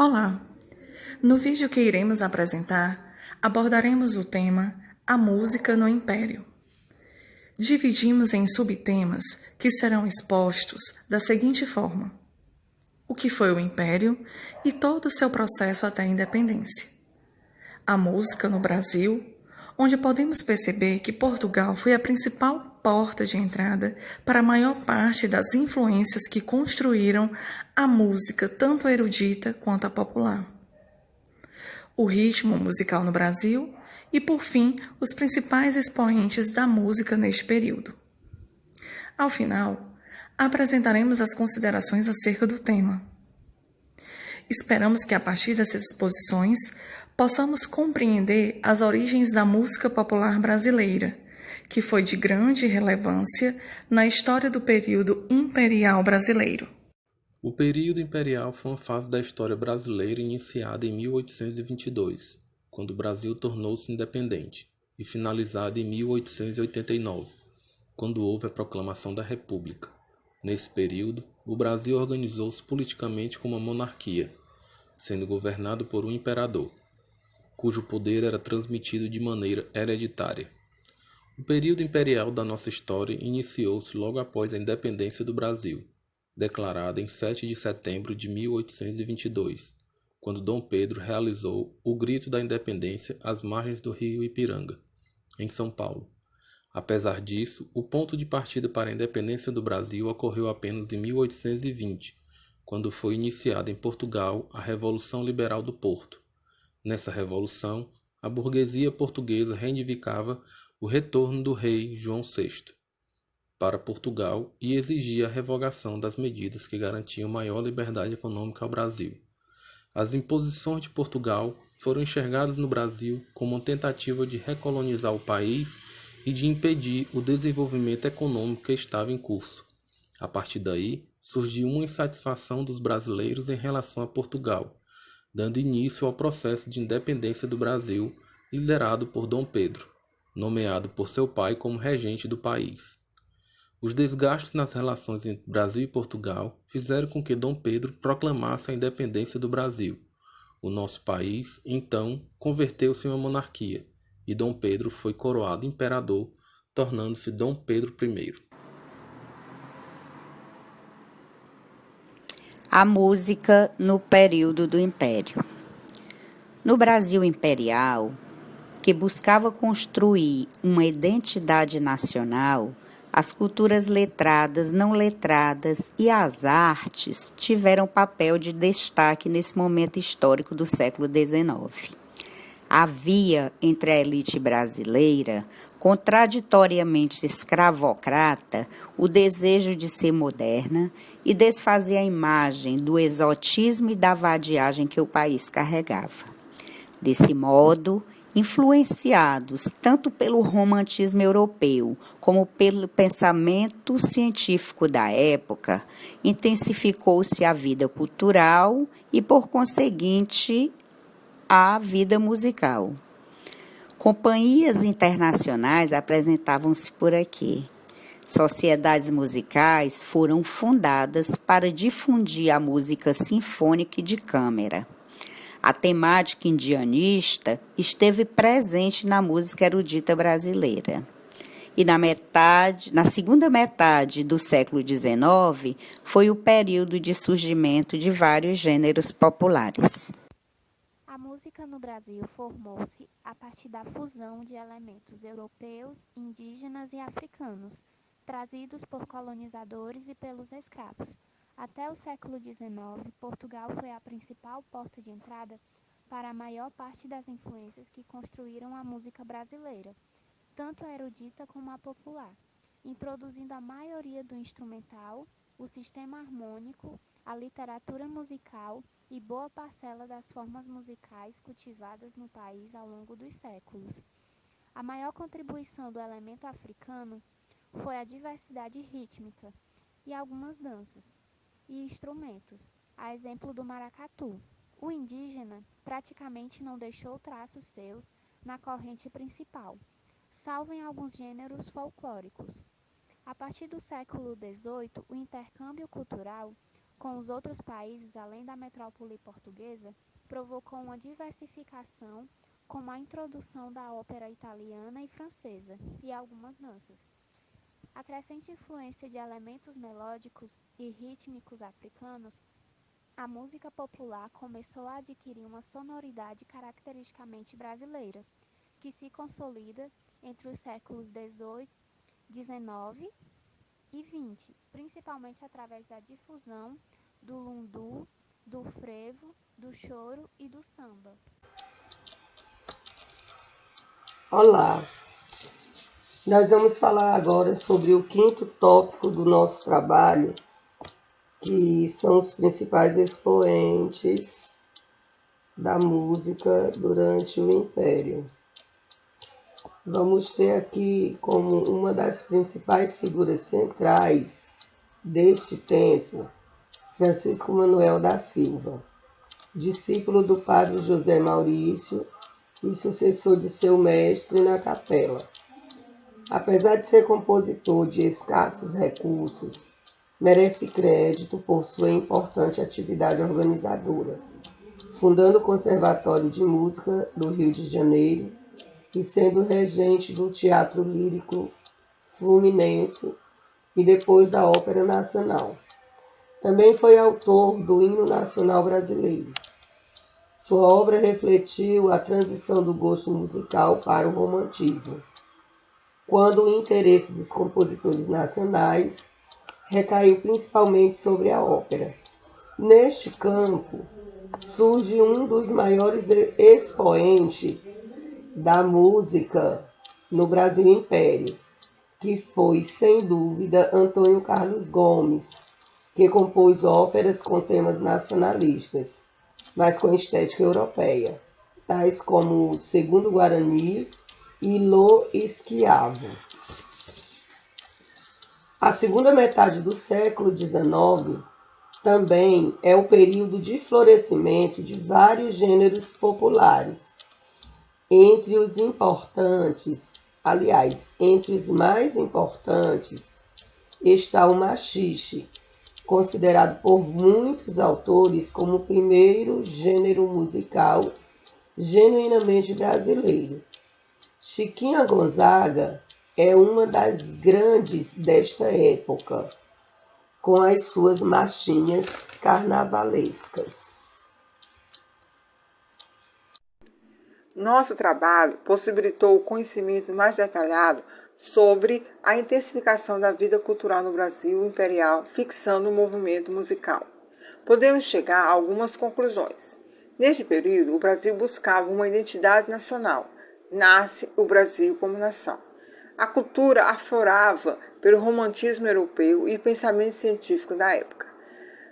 Olá! No vídeo que iremos apresentar, abordaremos o tema A Música no Império. Dividimos em subtemas que serão expostos da seguinte forma: o que foi o Império e todo o seu processo até a independência. A música no Brasil, onde podemos perceber que Portugal foi a principal porta de entrada para a maior parte das influências que construíram a música tanto erudita quanto a popular. O ritmo musical no Brasil e, por fim, os principais expoentes da música neste período. Ao final, apresentaremos as considerações acerca do tema. Esperamos que, a partir dessas exposições, possamos compreender as origens da música popular brasileira, que foi de grande relevância na história do período imperial brasileiro. O período imperial foi uma fase da história brasileira iniciada em 1822, quando o Brasil tornou-se independente, e finalizada em 1889, quando houve a proclamação da República. Nesse período, o Brasil organizou-se politicamente como uma monarquia, sendo governado por um imperador, cujo poder era transmitido de maneira hereditária. O período imperial da nossa história iniciou-se logo após a independência do Brasil, declarada em 7 de setembro de 1822, quando Dom Pedro realizou o Grito da Independência às margens do rio Ipiranga, em São Paulo. Apesar disso, o ponto de partida para a independência do Brasil ocorreu apenas em 1820, quando foi iniciada em Portugal a Revolução Liberal do Porto. Nessa revolução, a burguesia portuguesa reivindicava o retorno do rei João VI para Portugal e exigia a revogação das medidas que garantiam maior liberdade econômica ao Brasil. As imposições de Portugal foram enxergadas no Brasil como uma tentativa de recolonizar o país e de impedir o desenvolvimento econômico que estava em curso. A partir daí, surgiu uma insatisfação dos brasileiros em relação a Portugal, dando início ao processo de independência do Brasil, liderado por Dom Pedro, nomeado por seu pai como regente do país. Os desgastes nas relações entre Brasil e Portugal fizeram com que Dom Pedro proclamasse a independência do Brasil. O nosso país, então, converteu-se em uma monarquia, e Dom Pedro foi coroado imperador, tornando-se Dom Pedro I. A música no período do Império. No Brasil imperial, que buscava construir uma identidade nacional, as culturas letradas, não letradas e as artes tiveram papel de destaque nesse momento histórico do século XIX. Havia entre a elite brasileira, contraditoriamente escravocrata, o desejo de ser moderna e desfazer a imagem do exotismo e da vadiagem que o país carregava. Desse modo, influenciados tanto pelo romantismo europeu como pelo pensamento científico da época, intensificou-se a vida cultural e, por conseguinte, a vida musical. Companhias internacionais apresentavam-se por aqui. Sociedades musicais foram fundadas para difundir a música sinfônica e de câmara. A temática indianista esteve presente na música erudita brasileira. E na segunda metade do século XIX, foi o período de surgimento de vários gêneros populares. A música no Brasil formou-se a partir da fusão de elementos europeus, indígenas e africanos, trazidos por colonizadores e pelos escravos. Até o século XIX, Portugal foi a principal porta de entrada para a maior parte das influências que construíram a música brasileira, tanto a erudita como a popular, introduzindo a maioria do instrumental, o sistema harmônico, a literatura musical e boa parcela das formas musicais cultivadas no país ao longo dos séculos. A maior contribuição do elemento africano foi a diversidade rítmica e algumas danças e instrumentos, a exemplo do maracatu. O indígena praticamente não deixou traços seus na corrente principal, salvo em alguns gêneros folclóricos. A partir do século XVIII, o intercâmbio cultural com os outros países além da metrópole portuguesa, provocou uma diversificação, como a introdução da ópera italiana e francesa e algumas danças. A crescente influência de elementos melódicos e rítmicos africanos, a música popular começou a adquirir uma sonoridade caracteristicamente brasileira, que se consolida entre os séculos XVIII, XIX e XX, principalmente através da difusão do lundu, do frevo, do choro e do samba. Olá, nós vamos falar agora sobre o quinto tópico do nosso trabalho, que são os principais expoentes da música durante o Império. Vamos ter aqui como uma das principais figuras centrais deste tempo, Francisco Manuel da Silva, discípulo do padre José Maurício e sucessor de seu mestre na capela. Apesar de ser compositor de escassos recursos, merece crédito por sua importante atividade organizadora, fundando o Conservatório de Música do Rio de Janeiro e sendo regente do Teatro Lírico Fluminense e depois da Ópera Nacional. Também foi autor do Hino Nacional Brasileiro. Sua obra refletiu a transição do gosto musical para o romantismo, quando o interesse dos compositores nacionais recaiu principalmente sobre a ópera. Neste campo, surge um dos maiores expoentes da música no Brasil Império, que foi, sem dúvida, Antônio Carlos Gomes, que compôs óperas com temas nacionalistas, mas com estética europeia, tais como Segundo Guarani e Lo Schiavo. A segunda metade do século XIX também é o período de florescimento de vários gêneros populares. Entre os mais importantes, está o maxixe, considerado por muitos autores como o primeiro gênero musical genuinamente brasileiro. Chiquinha Gonzaga é uma das grandes desta época, com as suas marchinhas carnavalescas. Nosso trabalho possibilitou o conhecimento mais detalhado sobre a intensificação da vida cultural no Brasil imperial, fixando o movimento musical. Podemos chegar a algumas conclusões. Neste período, o Brasil buscava uma identidade nacional. Nasce o Brasil como nação. A cultura aflorava pelo romantismo europeu e pensamento científico da época.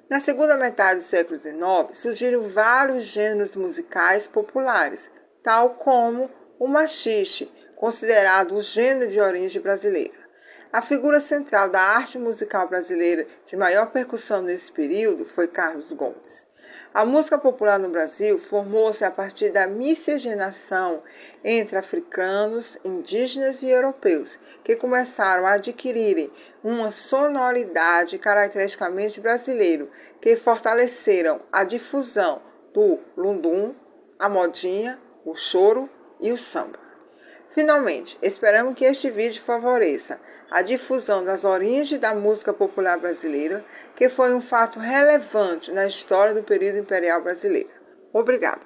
Na segunda metade do século XIX, surgiram vários gêneros musicais populares, tal como o maxixe, considerado um gênero de origem brasileira. A figura central da arte musical brasileira de maior percussão nesse período foi Carlos Gomes. A música popular no Brasil formou-se a partir da miscigenação entre africanos, indígenas e europeus, que começaram a adquirirem uma sonoridade caracteristicamente brasileira, que fortaleceram a difusão do lundum, a modinha, o choro e o samba. Finalmente, esperamos que este vídeo favoreça a difusão das origens da música popular brasileira, que foi um fato relevante na história do período imperial brasileiro. Obrigada.